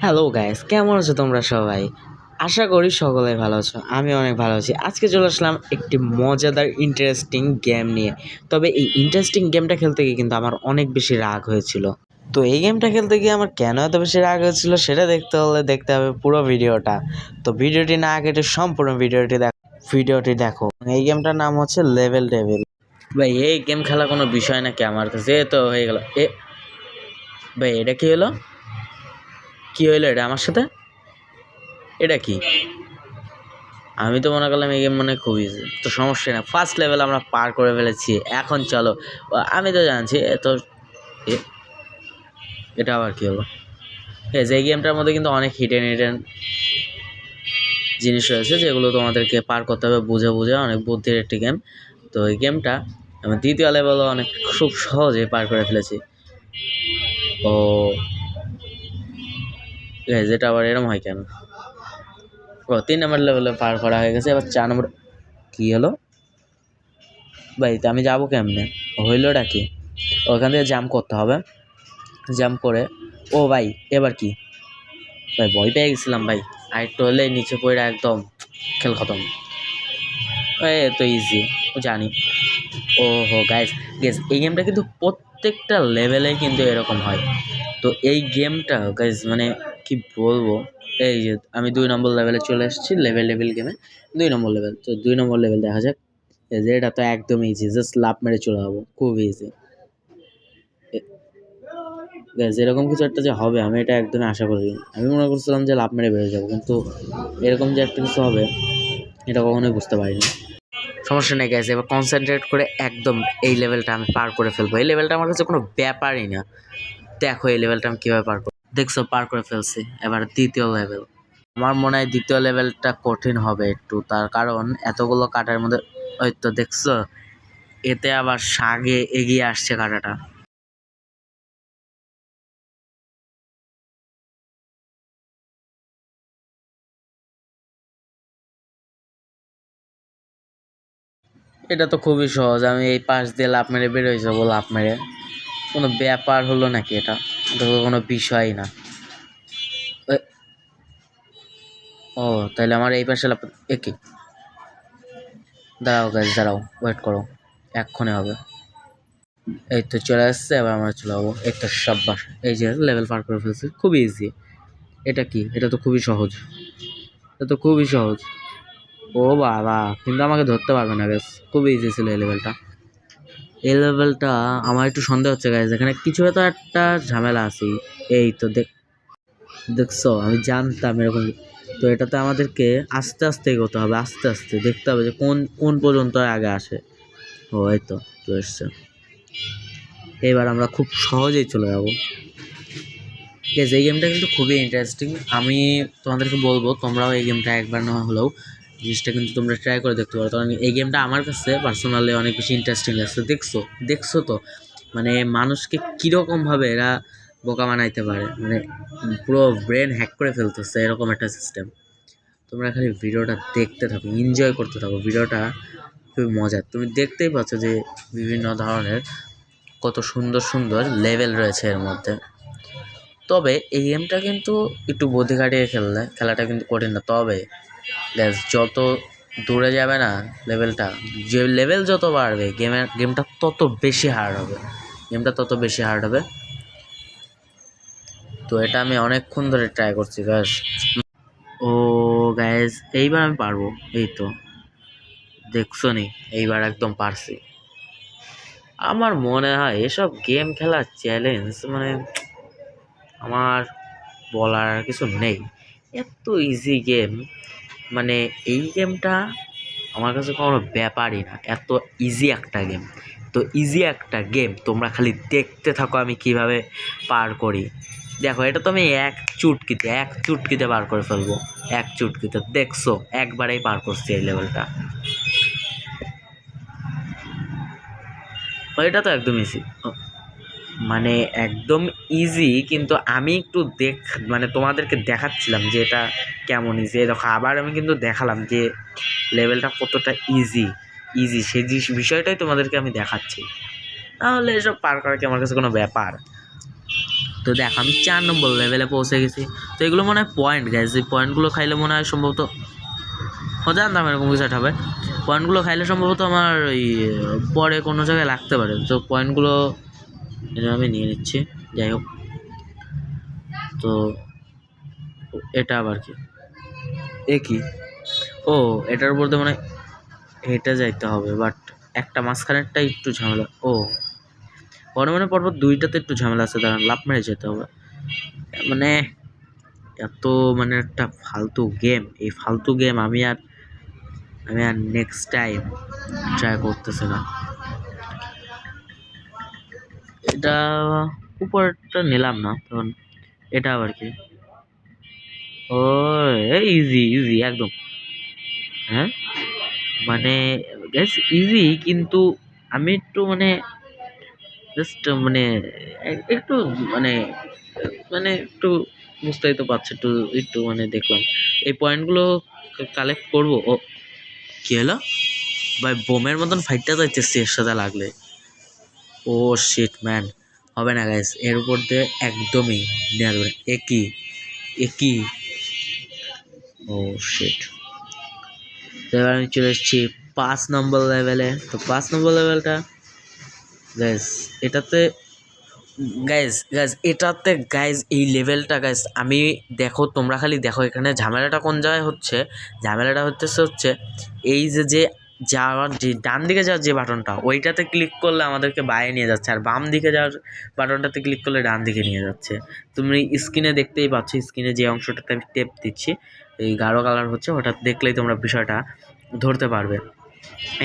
Hello guys, কেমন আছো তোমরা সবাই? আশা করি সকলেই ভালো আছো। আমি অনেক ভালো আছি। আজকে চলে আসলাম একটি মজাদার ইন্টারেস্টিং গেম নিয়ে। তবে এই ইন্টারেস্টিং গেমটা খেলতে গিয়ে কিন্তু আমার অনেক বেশি রাগ হয়েছিল। তো এই গেমটা খেলতে গিয়ে আমার কেন এত বেশি রাগ হয়েছিল সেটা দেখতে হলে দেখতে হবে পুরো ভিডিওটা। তো ভিডিওটি না কেটে সম্পূর্ণ ভিডিওটি দেখো। এই গেমটার নাম হচ্ছে লেভেল ডেভিল। ভাই এই গেম খেলা কোনো বিষয় নাকি আমার কাছে? এ তো হয়ে গেল। ভাই এটা কি হলো? কি হইলো এটা আমার সাথে? এটা কি? আমি তো মনে করলাম এই গেম মনে হয় খুব ইজি। তো সমস্যা না, ফার্স্ট লেভেল আমরা পার করে ফেলেছি। এখন চলো, আমি তো জানছি তো এটা আবার কি হলো? এই গেমটার মধ্যে কিন্তু অনেক হিডেন জিনিস রয়েছে যেগুলো তোমাদেরকে পার করতে হবে বুঝে বুঝে। অনেক বুদ্ধির একটি গেম। তো এই গেমটা আমি দ্বিতীয় লেভেলও অনেক খুব সহজে পার করে ফেলেছি। ও যেটা আবার এরম হয় কেন? ও 3 নম্বর লেভেলে পার করা হয়ে গেছে। এবার 4 নম্বর কি হলো? ভাই তো আমি যাবো কেমনে? হইলোটা কি? ওখান থেকে জাম্প করতে হবে। জাম্প করে ভাই এবার কি? ভাই ভয় পেয়ে গেছিলাম ভাই। আরেকটু হলে নিচে পড়ে একদম খেল খতম। তো ইজি জানি। গাইস গেস এই গেমটা কিন্তু প্রত্যেকটা লেভেলে কিন্তু এরকম হয়। তো এই গেমটা গাইস মানে কি বলবো, এই যে আমি 2 নম্বর লেভেলে চলে এসেছি। লেভেল গেমে 2 নম্বর লেভেল। তো 2 নম্বর লেভেল দেখা যাক। এই যে এটা তো একদম ইজি, জাস্ট লাফ মেরে চলে যাবো, খুব ইজি। গাইস এরকম কিছু একটা যে হবে আমি এটা একদমই আশা করি। আমি মনে করছিলাম যে লাফ মেরে বেরিয়ে যাবো, কিন্তু এরকম যে একটা কিছু হবে এটা কখনোই বুঝতে পারিনি। সমস্যা নেই গাইস, এবার কনসেন্ট্রেট করে একদম এই লেভেলটা আমি পার করে ফেলবো। এই লেভেলটা আমার কাছে কোনো ব্যাপারই না। দেখো এই লেভেলটা আমি কীভাবে পার করবো। দেখছো পার করে ফেলছি। এবার দ্বিতীয় লেভেল। আমার মনে হয় দ্বিতীয় লেভেলটা কঠিন হবে একটু, তার কারণ এতগুলো কাটার মধ্যে ওই তো দেখছো, এতে আবার সাগে এগিয়ে আসছে কাটাটা। এটা তো খুবই সহজ, আমি এই পাশ দিয়ে লাফ মেরে বেরোয় যাবো। লাফ মেরে কোনো ব্যাপার হলো নাকি? এটা তো কোনো বিষয়ই না। এ- ও তাহলে আমার এই পাশে লাফ কি? দাঁড়াও গাইস, দাঁড়াও, ওয়েট করো, এক্ষণে হবে। এই তো চলে আসছে, এবার আমরা চলে যাবো। এই তো সাব্বাস, এই যে লেভেল পার করে ফেলছি, খুবই ইজি। এটা কি? এটা তো খুবই সহজ। এটা তো খুবই সহজ। ও বাবা, কিন্তু আমাকে ধরতে পারবে না গাইস, খুবই ইজি ছিল এই লেভেলটা। এই লেভেলটা আমার একটু সন্দেহ হচ্ছে গাইস, এখানে কিছু তো একটা ঝামেলা আছে। এই তো দেখছো, আমি জানতাম এরকম। তো এটাতে আমাদেরকে আস্তে আস্তে এগোতে হবে, আস্তে আস্তে দেখতে হবে যে কোন কোন পর্যন্ত আগে আসে। এই তো চলে এসছে। এবার আমরা খুব সহজেই চলে যাবো। গেস এই গেমটা কিন্তু খুবই ইন্টারেস্টিং। আমি তোমাদেরকে বলবো তোমরাও এই গেমটা একবার না হলেও জিনিসটা কিন্তু তোমরা ট্রাই করে দেখতে পারো, কারণ এই গেমটা আমার কাছে পার্সোনালি অনেক বেশি ইন্টারেস্টিং লাগছে। দেখছো তো মানে মানুষকে কীরকমভাবে এরা বোকা বানাইতে পারে, মানে পুরো ব্রেন হ্যাক করে ফেলতেছে এরকম একটা সিস্টেম। তোমরা খালি ভিডিওটা দেখতে থাকো, এনজয় করতে থাকো। ভিডিওটা খুবই মজার, তুমি দেখতেই পাচ্ছ যে বিভিন্ন ধরনের কত সুন্দর সুন্দর লেভেল রয়েছে এর মধ্যে। তবে এই গেমটা কিন্তু একটু বুদ্ধি খাটিয়ে খেললে খেলাটা কিন্তু কঠিন না। তবে যত দূরে যাবে না লেভেলটা, যে লেভেল যত বাড়বে গেমটা তত বেশি হার্ড হবে। তো এটা আমি অনেকক্ষণ ধরে ট্রাই করছি গাইস। ও গাইস এইবার আমি পারবো। এই তো দেখছো নি, এইবার একদম পারছি। আমার মনে হয় এসব গেম খেলার চ্যালেঞ্জ মানে আমার বলার কিছু নেই। এত ইজি গেম, মানে এই গেমটা আমার কাছে কোনো ব্যাপারই না। এত ইজি একটা গেম, তো ইজি একটা গেম তোমরা খালি দেখতে থাকো আমি কিভাবে পার করি। দেখো এটা তো আমি এক চুটকিতে পার করে ফেলবো। এক চুটকিতে দেখছো, একবারেই পার করছি এই লেভেলটা। এটা তো একদম ইজি, মানে একদম ইজি, কিন্তু আমি একটু মানে তোমাদেরকে দেখাচ্ছিলাম যে এটা কেমন ইজি। দেখো আবার আমি কিন্তু দেখালাম যে লেভেলটা কতটা ইজি সেই বিষয়টাই তোমাদেরকে আমি দেখাচ্ছি। তাহলে এসব পার করা কি আমার কাছে কোনো ব্যাপার? তো দেখ আমি 4 নম্বর লেভেলে পৌঁছে গেছি। তো এগুলো মনে হয় পয়েন্ট গাইস, এই পয়েন্টগুলো খাইলে মনে হয় সম্ভবত, জানতাম এরকম কিছু একটা হবে। পয়েন্টগুলো খাইলে সম্ভবত আমার ওই পরে কোনো জায়গায় লাগতে পারে। তো পয়েন্টগুলো আমি নিয়ে নিচ্ছি। যাই হোক, তো এটা আবার কি, এ কি, ও এটার উপর তো মানে হেঁটে যাইতে হবে, বাট একটা মাঝখানেরটা একটু ঝামেলা। ও পরমাণু পর্বত 2টাতে একটু ঝামেলা আছে, দাঁড়ান লাফ মেরে যেতে হবে। মানে এত মানে একটা ফালতু গেম, এই ফালতু গেম আমি আর নেক্সট টাইম ট্রাই করতেছি না। এটা উপরটা নিলাম না, তখন এটা আবার কি, ও ইজি ইজি একদম। হ্যাঁ মানে গ্যাস ইজি, কিন্তু আমি একটু মানে জাস্ট মানে একটু মানে মানে একটু বুঝতেই তো পারছি, একটু একটু মানে দেখলাম এই পয়েন্টগুলো কালেক্ট করবো। ও কি হলো ভাই, বোমের মতন ফাইটটা যাইতেছে এর সাথে লাগলে। ও শিট ম্যান, হবে না গাইস, এর উপর দিয়ে একদমই নেওয়া যাবে না। একই ও শিট। তো এবার আমি চলে এসেছি 5 নম্বর লেভেলে। তো 5 নম্বর লেভেলটা গাইস, এটাতে গাইজ এই লেভেলটা গাইজ আমি, দেখো তোমরা খালি দেখো এখানে ঝামেলাটা কোন জায়গায় হচ্ছে। ঝামেলাটা হচ্ছে এই যে যাওয়ার যে ডান দিকে যাওয়ার যে বাটনটা, ওইটাতে ক্লিক করলে আমাদেরকে বাইরে নিয়ে যাচ্ছে, আর বাম দিকে যাওয়ার বাটনটাতে ক্লিক করলে ডান দিকে নিয়ে যাচ্ছে। তুমি স্ক্রিনে দেখতেই পাচ্ছ, স্ক্রিনে যে অংশটাতে আমি টেপ দিচ্ছি এই গাঢ় কালার হচ্ছে, ওটা দেখলেই তোমরা বিষয়টা ধরতে পারবে।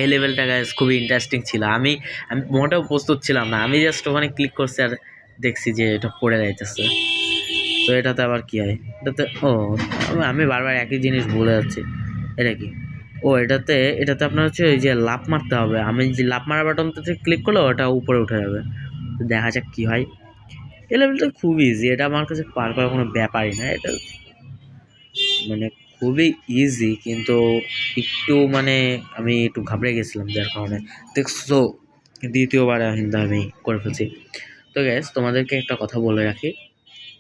এই লেভেলটা গাইজ খুবই ইন্টারেস্টিং ছিল। আমি আমি মোটেও প্রস্তুত ছিলাম না, আমি জাস্ট ওখানে ক্লিক করছি আর দেখছি যে এটা পড়ে যাইতেছে। তো এটাতে আবার কি হয়, এটাতে আমি বারবার একই জিনিস ভুলে যাচ্ছি। এটা কি, এটাতে আপনার হচ্ছে ওই যে লাফ মারতে হবে। আমি যে লাফ মারা বাটনটাতে ক্লিক করলে ওটা উপরে উঠে যাবে। তো দেখা যাক কি হয়। এই লেভেলটা খুবই ইজি, এটা আমার কাছে পার করার কোনো ব্যাপারই না। এটা মানে খুবই ইজি, কিন্তু একটু মানে আমি একটু ঘাবড়ে গেছিলাম, যার কারণে দেখছো দ্বিতীয়বার কিন্তু আমি করে ফেলছি। তো গ্যাস তোমাদেরকে একটা কথা বলে রাখি,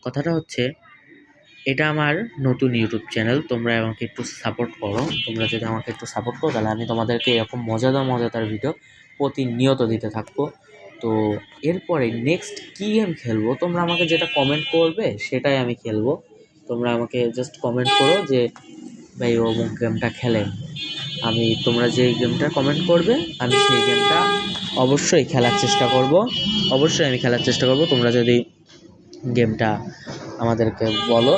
কথাটা হচ্ছে এটা আমার নতুন ইউটিউব চ্যানেল, তোমরা আমাকে একটু সাপোর্ট করো। তোমরা যদি আমাকে একটু সাপোর্ট করো তাহলে আমি তোমাদেরকে এরকম মজাদার ভিডিও প্রতিনিয়ত দিতে থাকবো। তো এরপরে নেক্সট কী গেম খেলবো তোমরা আমাকে যেটা কমেন্ট করবে সেটাই আমি খেলবো। তোমরা আমাকে জাস্ট কমেন্ট করো যে ভাই অমুক গেমটা খেলেন, তোমরা যে গেমটা কমেন্ট করবে আমি সেই গেমটা অবশ্যই খেলার চেষ্টা করব। তোমরা যদি গেমটা আমাদেরকে বলো।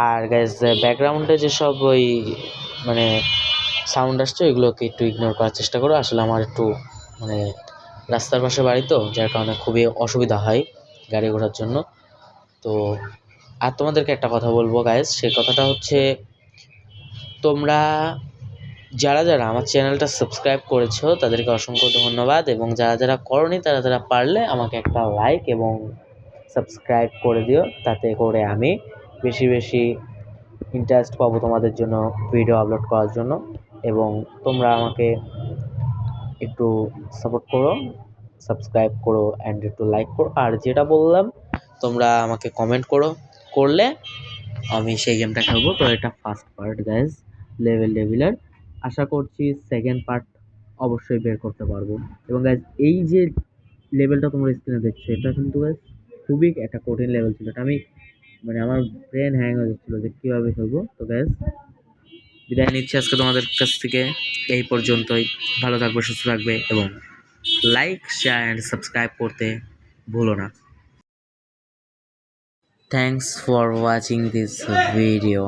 আর গাইজ ব্যাকগ্রাউন্ডে যেসব ওই মানে সাউন্ড আসছে ওইগুলোকে একটু ইগনোর করার চেষ্টা করো। আসলে আমার একটু মানে রাস্তার পাশে বাড়ি, তো যার কারণে খুবই অসুবিধা হয় গাড়ি ঘোড়ার জন্য। তো আর তোমাদেরকে একটা কথা বলবো গাইজ, সেই কথাটা হচ্ছে তোমরা যারা আমার চ্যানেলটা সাবস্ক্রাইব করেছো তাদেরকে অসংখ্য ধন্যবাদ, এবং যারা করোনি তারা পারলে আমাকে একটা লাইক এবং সাবস্ক্রাইব করে দিও, তাতে করে আমি বেশি ইন্টারেস্ট পাবো তোমাদের জন্য ভিডিও আপলোড করার জন্য। এবং তোমরা আমাকে একটু সাপোর্ট করো, সাবস্ক্রাইব করো অ্যান্ড একটু লাইক করো। আর যেটা বললাম তোমরা আমাকে কমেন্ট করলে আমি সেই গেমটা খেলবো। তো এটা ফার্স্ট পার্ট গাইজ লেভেলের, আশা করছি সেকেন্ড পার্ট অবশ্যই বের করতে পারবো। এবং গাইজ এই যে লেভেলটা তোমরা স্ক্রিনে দেখছো এটা কিন্তু গাইজ খুবই একটা কঠিন লেভেল ছিল, এটা আমি মানে আমার ব্রেন হ্যাং হয়ে যাচ্ছিলো যে কীভাবে খেলবো। তো গাইজ বিদায় নিচ্ছি আজকে তোমাদের কাছ থেকে, এই পর্যন্তই। ভালো থাকবে, সুস্থ থাকবে, এবং লাইক শেয়ার অ্যান্ড সাবস্ক্রাইব করতে ভুলো না। Thanks for watching this video.